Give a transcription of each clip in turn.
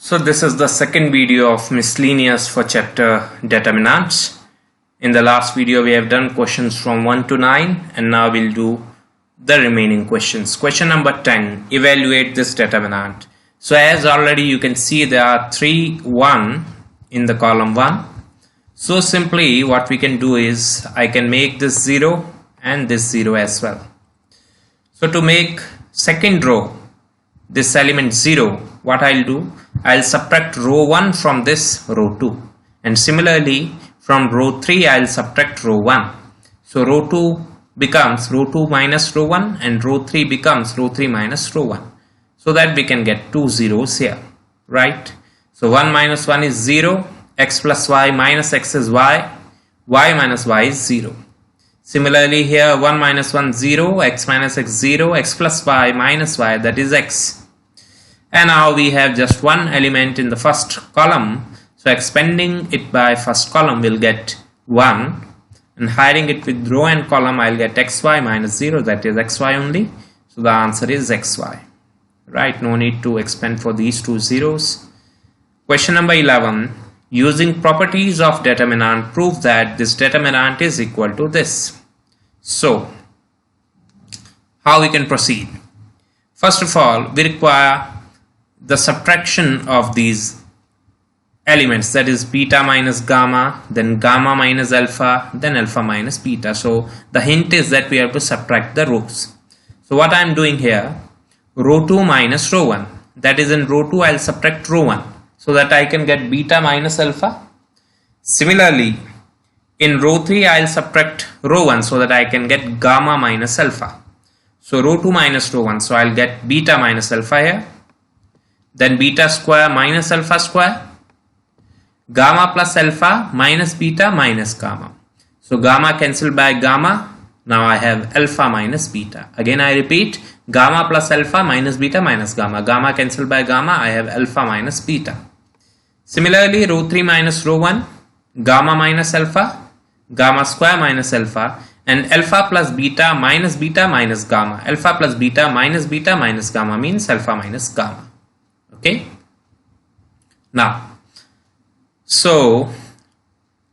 So this is the second video of miscellaneous for chapter determinants. In the last video we have done questions from 1 to 9 and now we'll do the remaining questions. Question number 10, evaluate this determinant. So as already you can see there are 3 1 in the column 1. So simply what we can do is I can make this 0 and this 0 as well. So to make second row this element 0, what I'll do, I'll subtract row 1 from this row 2, and similarly from row 3 I'll subtract row 1. So row 2 becomes row 2 minus row 1 and row 3 becomes row 3 minus row 1, so that we can get 2 zeros here, right? So 1 minus 1 is 0, x plus y minus x is y, y minus y is 0. Similarly here 1 minus 1 0, x minus x 0, x plus y minus y, that is x. And now we have just one element in the first column, so expanding it by first column will get 1, and hiding it with row and column I'll get xy minus 0, that is xy only. So the answer is xy, right? No need to expand for these two zeros. Question number 11, using properties of determinant, prove that this determinant is equal to this. So how we can proceed? First of all, we require the subtraction of these elements, that is beta minus gamma, then gamma minus alpha, then alpha minus beta. So the hint is that we have to subtract the rows. So what I am doing here, row 2 minus row 1, that is in row 2 I'll subtract row 1 so that I can get beta minus alpha. Similarly in row 3 I'll subtract row 1 so that I can get gamma minus alpha. So row 2 minus row 1, so I'll get beta minus alpha here. Then beta square minus alpha square, gamma plus alpha minus beta minus gamma. So gamma cancelled by gamma, now I have alpha minus beta. Again I repeat, gamma plus alpha minus beta minus gamma. Gamma cancelled by gamma, I have alpha minus beta. Similarly row 3 minus row 1, gamma minus alpha, gamma square minus alpha, and alpha plus beta minus gamma. Alpha plus beta minus gamma means alpha minus gamma. Okay, now so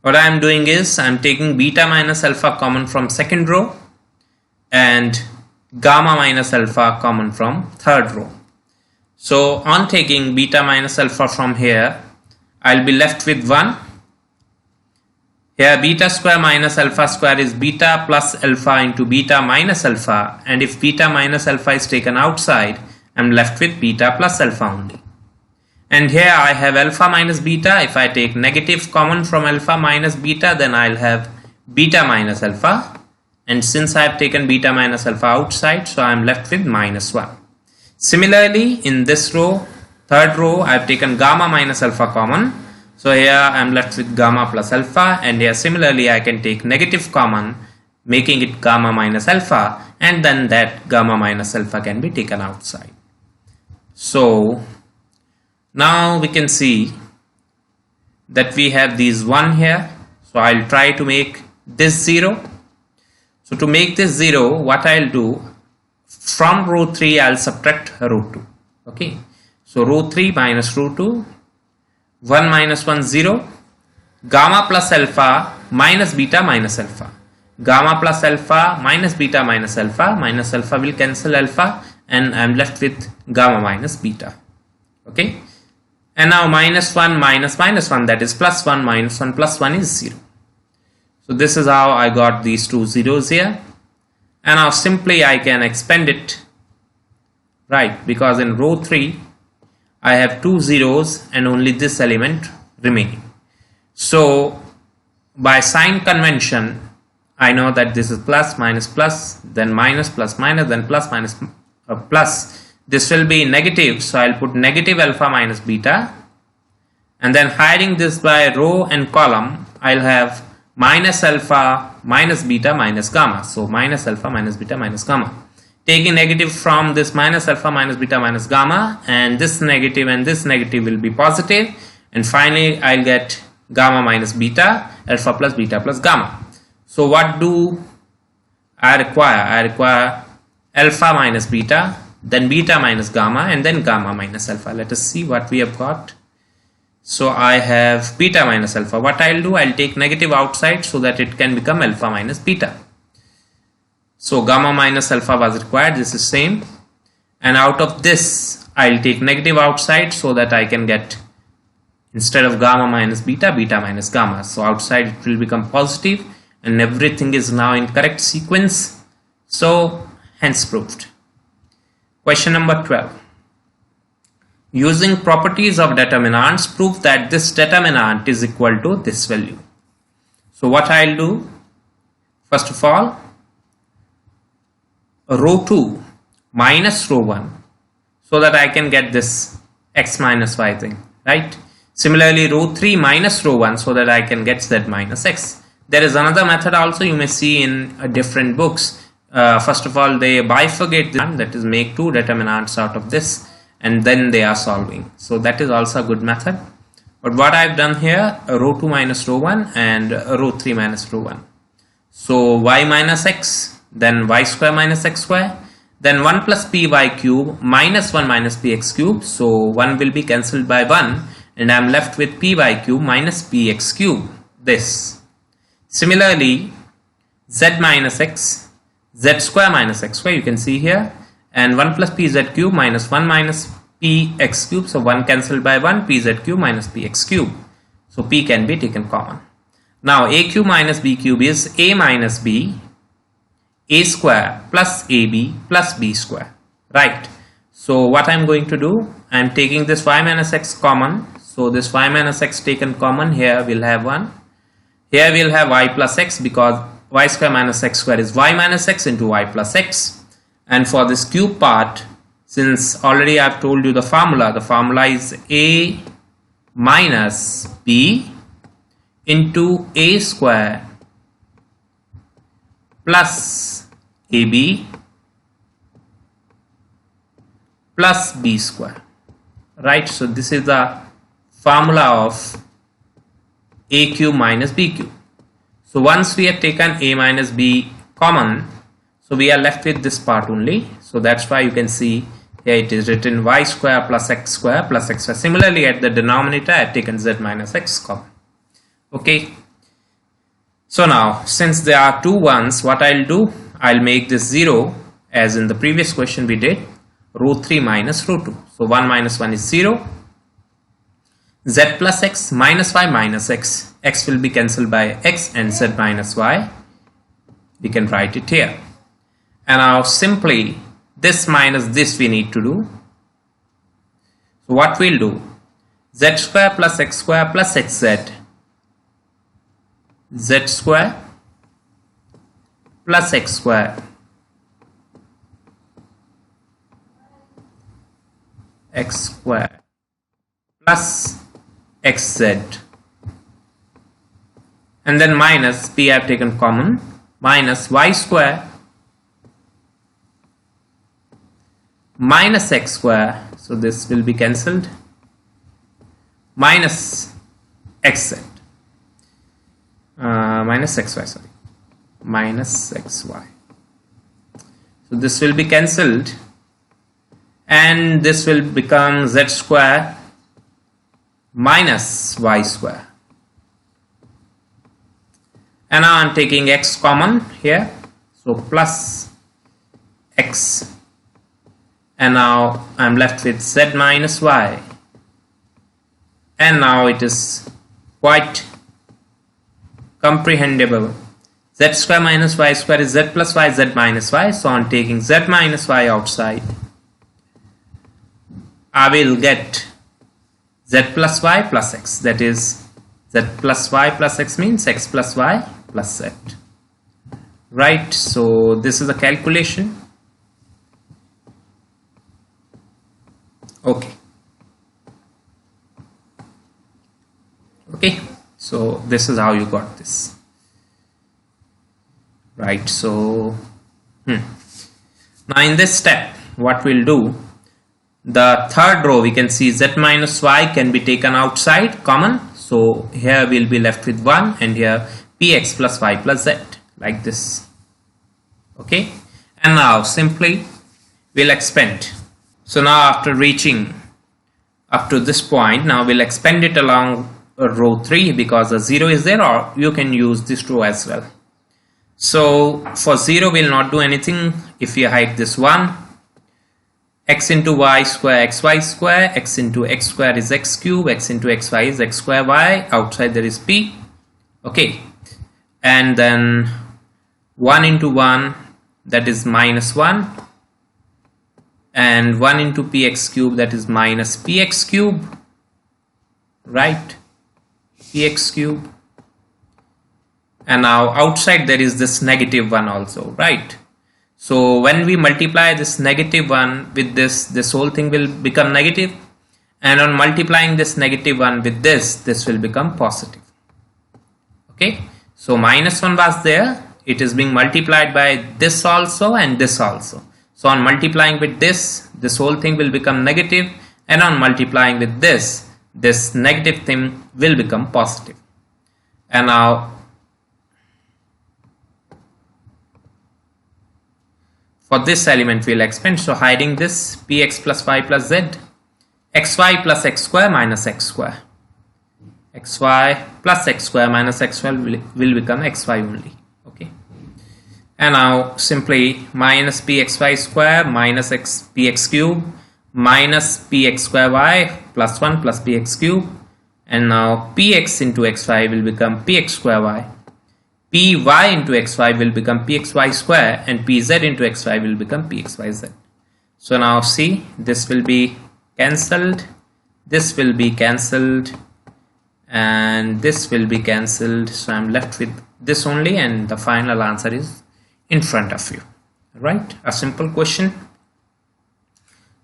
what I am doing is I am taking beta minus alpha common from second row and gamma minus alpha common from third row. So on taking beta minus alpha from here, I'll be left with 1. Here beta square minus alpha square is beta plus alpha into beta minus alpha, and if beta minus alpha is taken outside, I'm left with beta plus alpha only. And here I have alpha minus beta. If I take negative common from alpha minus beta, then I'll have beta minus alpha. And since I have taken beta minus alpha outside, so I'm left with minus 1. Similarly, in this row, third row, I've taken gamma minus alpha common. So here I'm left with gamma plus alpha. And here similarly, I can take negative common, making it gamma minus alpha. And then that gamma minus alpha can be taken outside. So now we can see that we have these 1 here. So I'll try to make this 0. So to make this 0, what I'll do, from row 3 I'll subtract row 2. Okay, so row 3 minus row 2, 1 minus 1 0, gamma plus alpha minus beta minus alpha. Gamma plus alpha minus beta minus alpha will cancel alpha, and I'm left with gamma minus beta. Okay, and now minus 1 minus minus 1, that is plus 1 minus 1 plus 1 is 0. So this is how I got these two zeros here, and now simply I can expand it, right, because in row 3 I have 2 zeros and only this element remaining. So by sign convention I know that this is plus minus plus, then minus plus minus, then plus minus plus. This will be negative, so I'll put negative alpha minus beta, and then hiding this by row and column I'll have minus alpha minus beta minus gamma. So minus alpha minus beta minus gamma. Taking negative from this minus alpha minus beta minus gamma, and this negative will be positive, and finally I'll get gamma minus beta, alpha plus beta plus gamma. So what do I require? I require alpha minus beta, then beta minus gamma, and then gamma minus alpha. Let us see what we have got. So I have beta minus alpha. What I'll do, I'll take negative outside so that it can become alpha minus beta. So gamma minus alpha was required, this is same. And out of this, I'll take negative outside so that I can get, instead of gamma minus beta, beta minus gamma. So outside it will become positive and everything is now in correct sequence. So hence proved. Question number 12. Using properties of determinants, prove that this determinant is equal to this value. So what I'll do, first of all, row 2 minus row 1, so that I can get this x minus y thing, right? Similarly, row 3 minus row 1, so that I can get z minus x. There is another method also you may see in different books. First of all, they bifurcate them, that is make two determinants out of this, and then they are solving. So that is also a good method. But what I've done here, row 2 minus row 1 and row 3 minus row 1. So y minus x, then y square minus x square, then 1 plus py cube minus 1 minus px cube. So 1 will be cancelled by 1 and I'm left with py cube minus px cube. This. Similarly, z minus x, z square minus x square, you can see here, and 1 plus pz cube minus 1 minus px cube. So 1 cancelled by 1, pz cube minus px cube. So p can be taken common. Now a cube minus b cube is a minus b, a square plus ab plus b square, right? So what I'm going to do, I'm taking this y minus x common. So this y minus x taken common, here we'll have 1. Here we'll have y plus x, because y square minus x square is y minus x into y plus x. And for this cube part, since already I've told you the formula is a minus b into a square plus ab plus b square, right? So this is the formula of a cube minus b cube. So once we have taken a minus b common, so we are left with this part only. So that's why you can see here it is written y square plus x square plus x square. Similarly, at the denominator I have taken z minus x common. Okay. So now, since there are two ones, what I'll do, I'll make this 0 as in the previous question we did, row 3 minus row 2. So 1 minus 1 is 0. Z plus x minus y minus x. X will be cancelled by x and z minus y. We can write it here. And now simply this minus this we need to do. So what we'll do, z square plus x square plus xz, z square plus x square x square plus xz, and then minus p I have taken common, minus y square minus x square, so this will be cancelled, minus xz, minus xy, sorry, minus xy. So this will be cancelled and this will become z square minus y square. And now I'm taking x common here, so plus x, and now I'm left with z minus y, and now it is quite comprehensible. Z square minus y square is z plus y, z minus y, so I'm taking z minus y outside. I will get z plus y plus x, that is z plus y plus x means x plus y plus z, right? So this is a calculation. Okay, so this is how you got this, right? So now in this step what we'll do, the third row we can see z minus y can be taken outside common, so here we'll be left with 1 and here px plus y plus z, like this. Okay, and now simply we'll expand. So now after reaching up to this point. Now we'll expand it along row 3 because the 0 is there, or you can use this row as well. So for 0 we'll not do anything. If you hide this 1, x into y square xy square, x into x square is x cube, x into xy is x square y, outside there is p. Okay, and then 1 into 1, that is minus 1, and 1 into px cube, that is minus px cube, right, px cube. And now outside there is this negative 1 also, right? So when we multiply this negative 1 with this whole thing will become negative, and on multiplying this negative 1 with this will become positive. Okay, so minus 1 was there, it is being multiplied by this also and this also. So on multiplying with this whole thing will become negative, and on multiplying with this negative thing will become positive. And now for this element we'll expand, so hiding this px plus y plus z, xy plus x square minus x square, xy plus x square minus x square will become xy only. Okay, and now simply minus pxy square minus px cube minus px square y plus 1 plus px cube, and now px into xy will become px square y, py into xy will become pxy square, and pz into xy will become pxyz. So now see, this will be cancelled, this will be cancelled, and this will be cancelled. So I'm left with this only, and the final answer is in front of you, right? A simple question.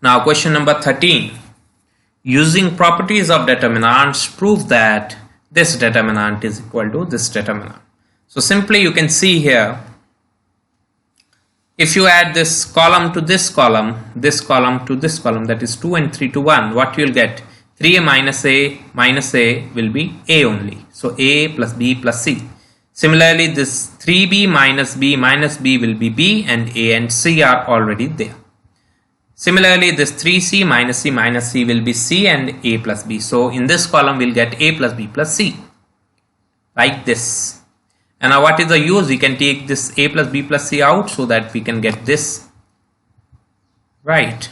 Now question number 13. Using properties of determinants, prove that this determinant is equal to this determinant. So simply you can see here, if you add this column to this column to this column, that is 2 and 3 to 1, what you will get? 3a minus a will be a only. So a plus b plus c. Similarly, this 3b minus b will be b, and a and c are already there. Similarly, this 3c minus c will be c, and a plus b. So in this column we'll get a plus b plus c, like this. And now what is the use? We can take this a plus b plus c out so that we can get this, right?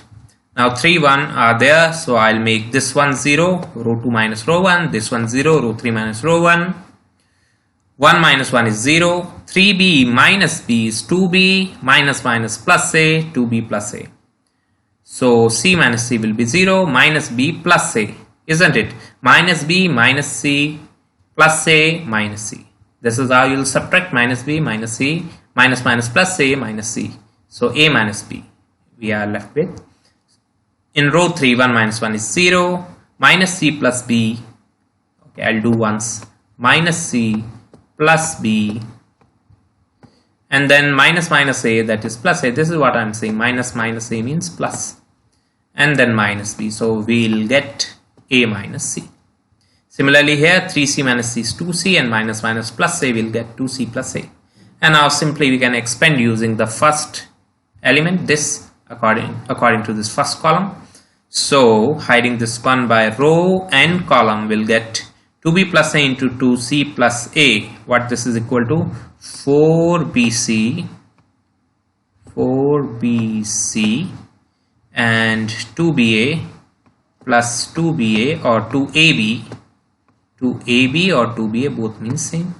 Now 3 1 are there, so I'll make this one 0, row 2 minus row 1, this one 0, row 3 minus row 1. 1 minus 1 is 0, 3b minus b is 2b, minus plus a, 2b plus a. So c minus c will be 0, minus b plus a, isn't it? Minus b minus c plus a minus c. This is how you will subtract minus b minus c, minus plus a minus c. So a minus b we are left with. In row 3, 1 minus 1 is 0, minus c plus b. Okay, I'll do once. Minus c plus b, and then minus a, that is plus a. This is what I'm saying. Minus a means plus, and then minus b. So we'll get a minus c. Similarly here, 3c minus c is 2c, and minus plus a will get 2c plus a. And now simply we can expand using the first element, this according to this first column. So hiding this one by row and column will get 2b plus a into 2c plus a. What this is equal to? 4bc and 2ba plus 2ba or 2ab or 2ba, both means same,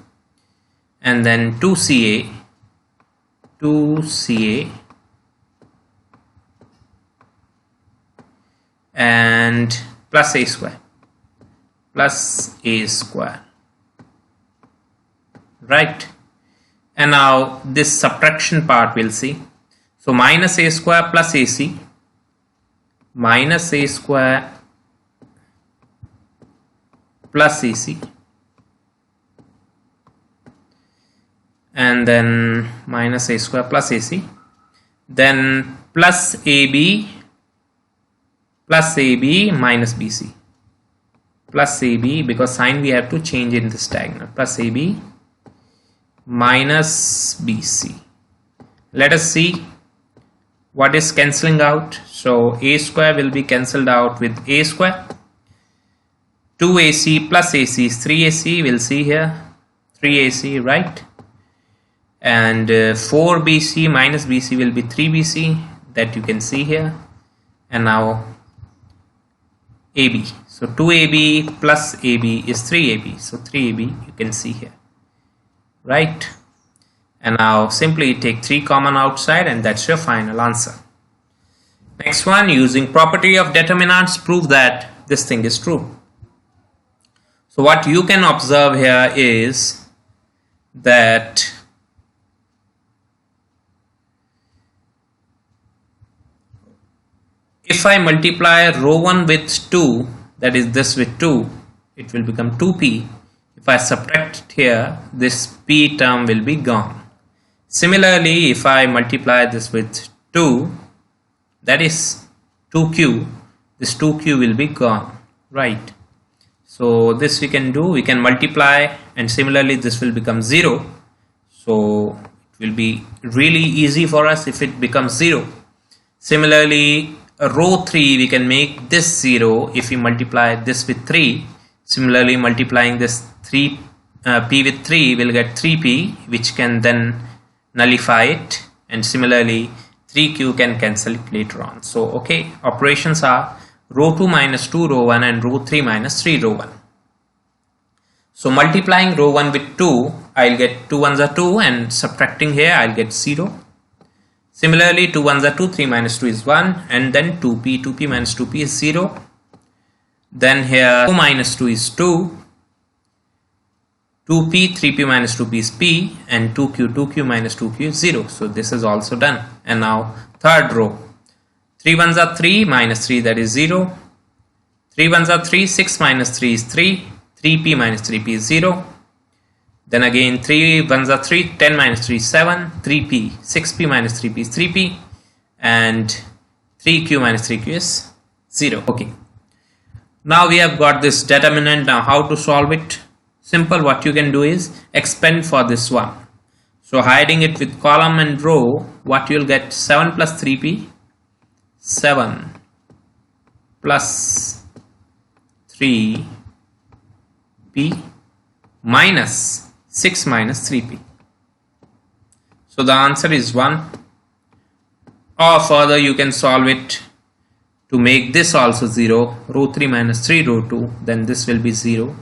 and then 2ca and plus a square, right? And now this subtraction part we'll see. So minus a square plus ac, minus a square plus ac, and then minus a square plus ac, then plus ab minus bc, plus ab, because sign we have to change in this diagonal, plus ab minus bc. Let us see what is cancelling out. So a square will be cancelled out with a square, 2AC plus AC is 3AC, we'll see here 3AC, right? And 4BC minus BC will be 3BC, that you can see here. And now AB, so 2AB plus AB is 3AB, so 3AB you can see here, right? And now simply take 3 common outside, and that's your final answer. Next one, using property of determinants, prove that this thing is true. So what you can observe here is that if I multiply row 1 with 2, that is this with 2, it will become 2p. If I subtract it here, this p term will be gone. Similarly, if I multiply this with 2, that is 2q, this 2q will be gone, right? So this we can do, we can multiply, and similarly this will become 0. So it will be really easy for us if it becomes 0. Similarly, row 3 we can make this 0 if we multiply this with 3. Similarly, multiplying this p with 3 will get 3p, which can then nullify it, and similarly 3q can cancel it later on. So okay, operations are row 2 minus 2 row 1 and row 3 minus 3 row 1. So multiplying row 1 with 2, I'll get 2 ones are 2, and subtracting here I'll get 0. Similarly, 2 ones are 2, 3 minus 2 is 1, and then 2p minus 2p is 0. Then here 2 minus 2 is 2, 2p, 3p minus 2p is p, and 2q minus 2q is 0. So this is also done. And now third row, 3 ones are 3 minus 3, that is 0. 3 ones are 3, 6 minus 3 is 3, 3p minus 3p is 0. Then again 3 ones are 3, 10 minus 3 is 7, 3p, 6p minus 3p is 3p, and 3q minus 3q is 0. Okay. Now we have got this determinant. Now how to solve it? Simple, what you can do is expand for this one. So hiding it with column and row, what you will get, 7 plus 3p, 7 plus 3p minus 6 minus 3p. So the answer is 1. Or further you can solve it to make this also 0, row 3 minus 3 row 2, then this will be 0.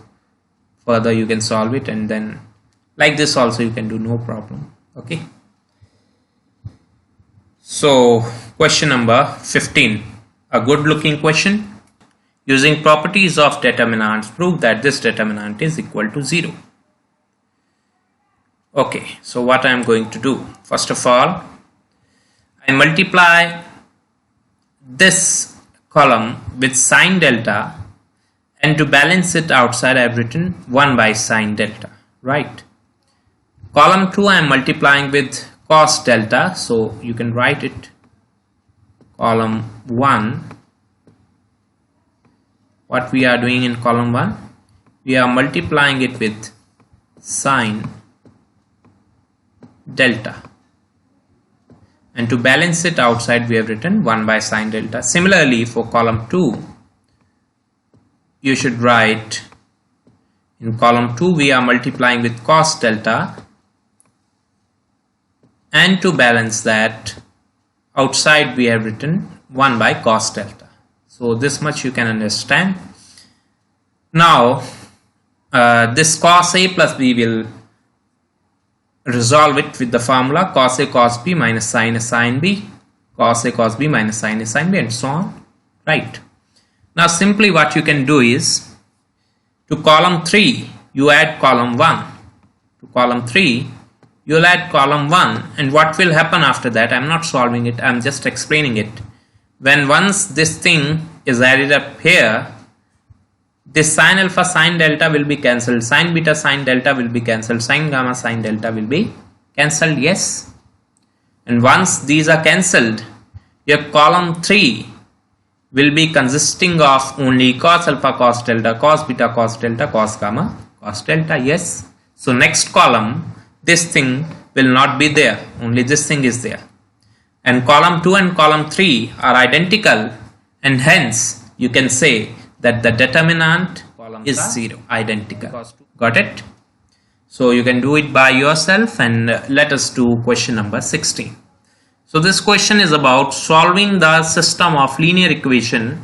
Further you can solve it, and then like this also you can do, no problem. Okay. So question number 15, a good looking question. Using properties of determinants, prove that this determinant is equal to 0. Okay, so what I am going to do, first of all, I multiply this column with sine delta, and to balance it outside I have written 1 by sine delta, right? Column 2 I am multiplying with cos delta, so you can write it column 1. What we are doing in column 1, we are multiplying it with sine delta, and to balance it outside we have written 1 by sine delta. Similarly, for column 2, you should write in column 2 we are multiplying with cos delta, and to balance that outside we have written 1 by cos delta. So this much you can understand. Now this cos A plus B will resolve it with the formula cos A cos B minus sin A sin B, cos A cos B minus sin A sin B, and so on, right? Now simply what you can do is, to column 3 you add column 1, to column 3 you will add column 1, and what will happen after that, I am not solving it, I am just explaining it. When once this thing is added up here, this sin alpha sin delta will be cancelled, sin beta sin delta will be cancelled, sin gamma sin delta will be cancelled, yes. And once these are cancelled, your column 3 will be consisting of only cos alpha cos delta, cos beta cos delta, cos gamma cos delta, yes. So next column, this thing will not be there, only this thing is there. And column 2 and column 3 are identical, and hence you can say that the determinant column is 0, identical. Got it? So you can do it by yourself, and let us do question number 16. So this question is about solving the system of linear equation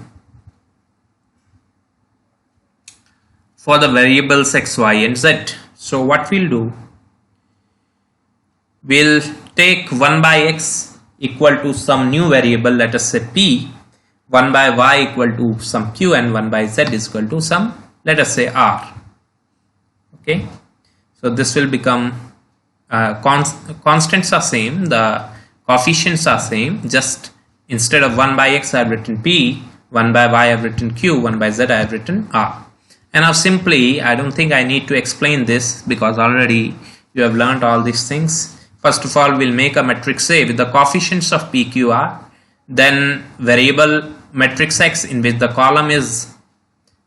for the variables x, y and z. So what we'll do, we'll take 1 by x equal to some new variable, let us say p, 1 by y equal to some q, and 1 by z is equal to some, let us say r. Okay, so this will become constants are same, the coefficients are same, just instead of 1 by x I have written p, 1 by y I have written q, 1 by z I have written r. And now simply, I don't think I need to explain this because already you have learned all these things. First of all, we'll make a matrix A with the coefficients of p, q, r, then variable matrix x in which the column is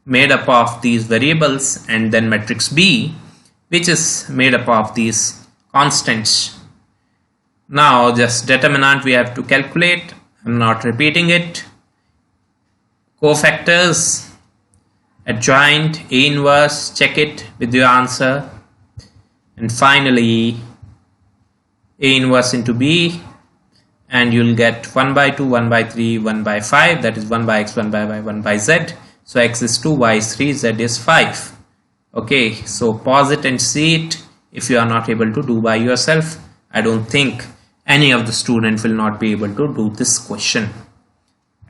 made up of these variables, and then matrix B which is made up of these constants. Now just determinant we have to calculate. I'm not repeating it. Cofactors, adjoint, A inverse, check it with your answer, and finally A inverse into B, and you'll get 1 by 2, 1 by 3, 1 by 5, that is 1 by x, 1 by y, 1 by z. So x is 2, y is 3, z is 5. Okay, so pause it and see it if you are not able to do by yourself. I don't think any of the student will not be able to do this question,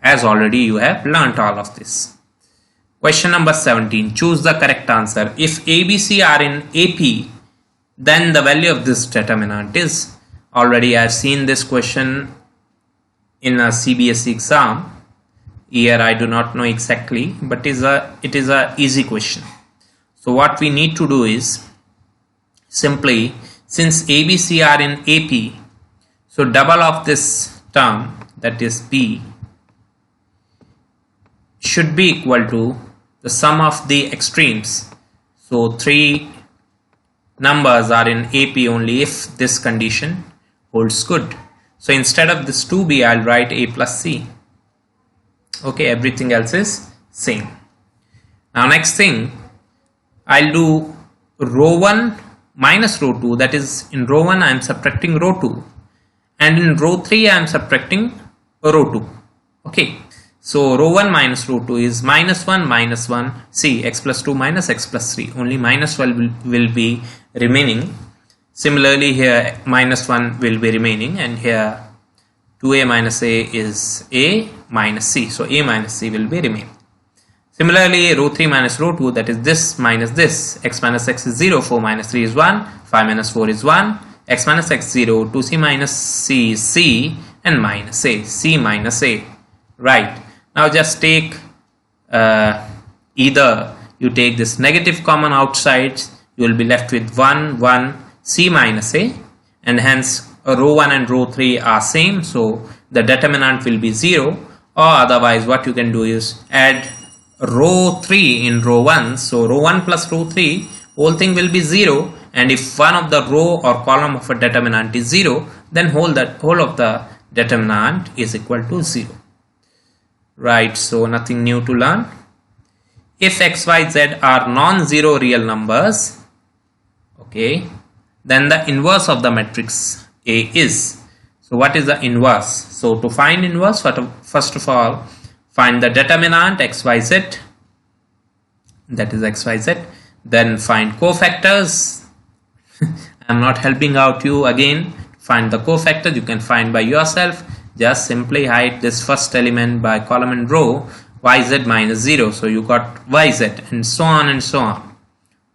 as already you have learnt all of this. Question number 17. Choose the correct answer. If ABC are in AP, then the value of this determinant is, already I have seen this question in a CBSE exam. Here I do not know exactly, but it is a easy question. So what we need to do is simply, since ABC are in AP, so double of this term, that is P, should be equal to the sum of the extremes. So 3 numbers are in AP only if this condition holds good. So instead of this 2b, I'll write A plus C. Okay, everything else is same. Now next thing, I'll do row 1 minus row 2, that is in row 1 I am subtracting row 2, and in row 3 I am subtracting row 2. Okay, so row 1 minus row 2 is minus 1 minus 1, see x plus 2 minus x plus 3, only minus 1 will be remaining. Similarly here minus 1 will be remaining, and here 2a minus a is a minus c, so a minus c will be remaining. Similarly row 3 minus row 2, that is this minus this, x minus x is 0, 4 minus 3 is 1, 5 minus 4 is 1, x minus x 0, 2c minus c is c, and minus a, c minus a. Right, now just take either you take this negative common outside, you will be left with 1, 1, c minus a, and hence row 1 and row 3 are same, so the determinant will be 0, or otherwise what you can do is add row 3 in row 1, so row 1 plus row 3, whole thing will be 0, and if one of the row or column of a determinant is 0, then whole of the determinant is equal to 0. Right, so nothing new to learn. If x, y, z are non-zero real numbers, okay, then the inverse of the matrix A is. So what is the inverse? So to find inverse, first of all, find the determinant x, y, z, that is x, y, z, then find cofactors. I am not helping out you again. Find the cofactors, you can find by yourself. Just simply hide this first element by column and row, yz minus 0, so you got yz, and so on and so on.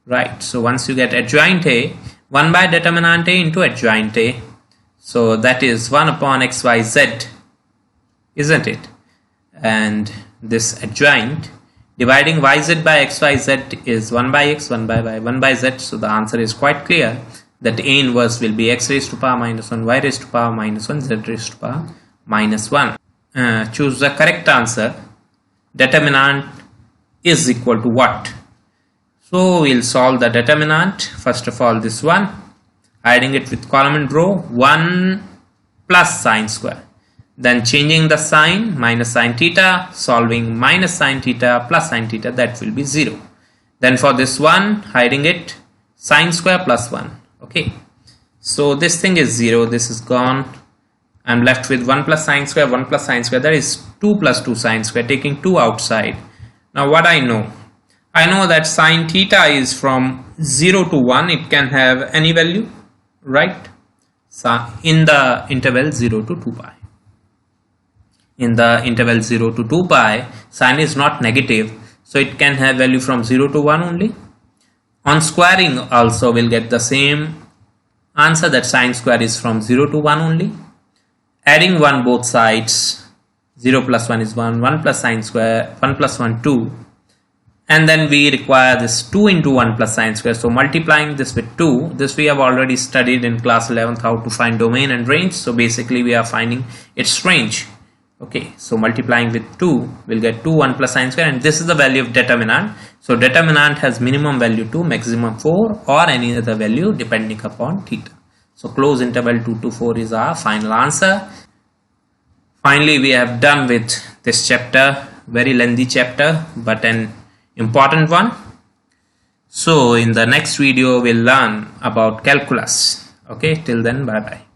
Right, so once you get adjoint A, 1 by determinant A into adjoint A, so that is 1 upon xyz, isn't it? And this adjoint dividing yz by xyz is 1 by x, 1 by y, 1 by z, so the answer is quite clear that A inverse will be x raised to power minus 1, y raised to power minus 1, z raised to power minus 1. Choose the correct answer. Determinant is equal to what? So we'll solve the determinant. First of all, this one, hiding it with column and row, 1 plus sine square. Then changing the sign, minus sine theta, solving minus sine theta plus sine theta, that will be 0. Then for this one, hiding it, sine square plus 1. Okay, so this thing is 0, this is gone. I'm left with 1 plus sine square, 1 plus sine square, that is 2 plus 2 sine square, taking 2 outside. Now what I know that sine theta is from 0 to 1, it can have any value, right? So in the interval 0 to 2 pi. In the interval 0 to 2 pi, sine is not negative, so it can have value from 0 to 1 only. On squaring also we'll get the same answer, that sine square is from 0 to 1 only. Adding 1 both sides, 0 plus 1 is 1, 1 plus sine square, 1 plus 1 2, and then we require this 2 into 1 plus sine square. So multiplying this with 2, this we have already studied in class 11th how to find domain and range. So basically we are finding its range. Okay, so multiplying with 2 we'll get 2 1 plus sine square, and this is the value of determinant. So determinant has minimum value 2, maximum 4, or any other value depending upon theta. So close interval 2 to 4 is our final answer. Finally, we have done with this chapter, very lengthy chapter but an important one. So in the next video we'll learn about calculus. Okay, till then, bye bye.